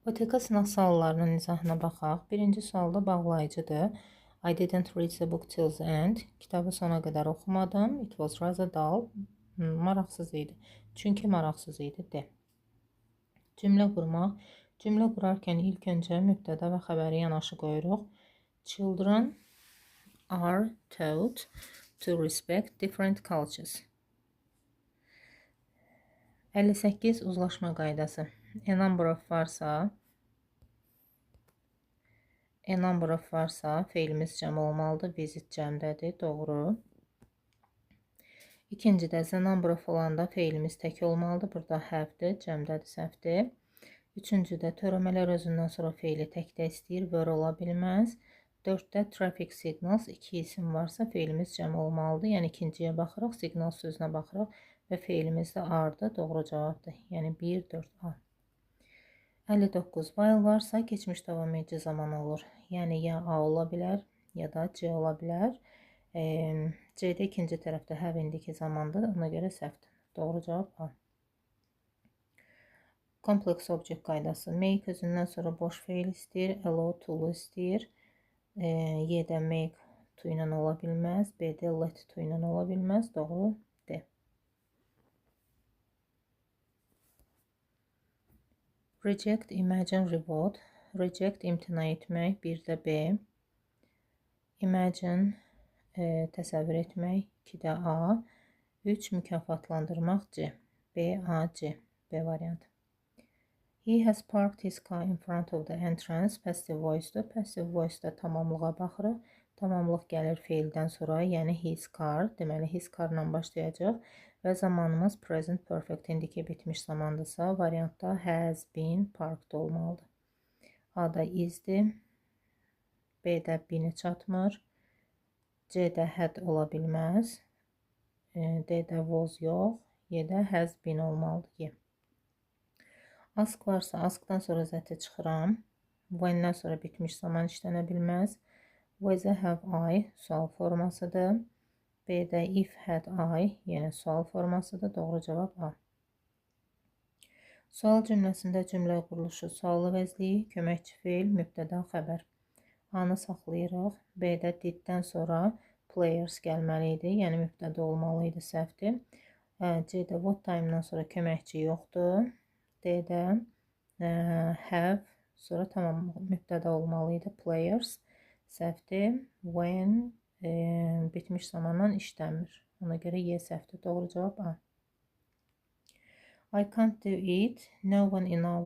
OTK sınaq suallarının izahına baxaq. Birinci sualda bağlayıcıdır. I didn't read the book till the end. Kitabı sona qədər oxumadım. It was rather dull. Maraqsız idi. Çünki maraqsız idi. De. Cümlə qurmaq. Cümlə qurarkən ilk öncə mübtəda və xəbəri yanaşı qoyuruq. Children are taught to respect different cultures. 58 uzlaşma qaydası. A number of varsa feilimiz cəm olmalıdır. Visit cəmdədir. Doğru. İkincidə the number of olanda feilimiz tək olmalıdır. Burada have-dir. Cəmdədir. Səhvdir. Üçüncüdə törəmələr özündən sonra feili təkdə istəyir. Were ola bilməz. Dörddə traffic signals. 2 isim varsa feilimiz cəm olmalıdır. Yəni ikinciyə baxırıq. Signal sözünə baxırıq. Və feilimiz də are-dır. Doğru cavabdır. Yəni 1, 4, A. 59 while varsa keçmiş davam edici zaman olur. Yəni ya A ola bilər, ya da C ola bilər. C'də ikinci tərəfdə have indiki zamandır. Ona görə səhvdir. Doğru cavab A. Kompleks object qaydası. Make özündən sonra boş feil istəyir. Allow tool istəyir. Y-də make to ilə ola bilməz. B-də let to ilə ola bilməz. Doğru. D. Reject, imagine, revolt. Reject, imtina etmək. Bir də B. Imagine, təsəvvür etmək. 2-də A. 3. Mükafatlandırmaq. C. B, A, C. B variantı. He has parked his car in front of the entrance. Passive voice-dur. Passive voice-da tamamlığa baxırıq. Tamamlıq gəlir feildən sonra, yəni his car. Deməli, his car-la başlayacaq. Və zamanımız present perfect indiki bitmiş zamandırsa, variantda has been parked olmalıdır. A-da is-dir. B-də been-i çatmır. C-də had ola bilməz. D-də was yox. Y-də has been olmalıdır. Y. Ask varsa, askdan sonra zəti çıxıram. When-dən sonra bitmiş zaman işlənə bilməz. Was-ə have I sual formasıdır. B-də if had I yenə sual formasıdır. Doğru cavab A. Sual cümləsində cümlə quruluşu, suallı vəzliyi, köməkçi feil, mübtəda, xəbər. A-nı saxlayırıq. B-də did-dən sonra players gəlməli idi. Yəni mübtəda olmalı idi. Səhvdir. C-də what time-dan sonra köməkçi yoxdur. D-də have sonra tamam mübtəda olmalı idi. Players. Səhvdir. When bitmiş zamandan işləmir. Ona görə Y səhvdir. Doğru cavab A. I can't do it. No one in our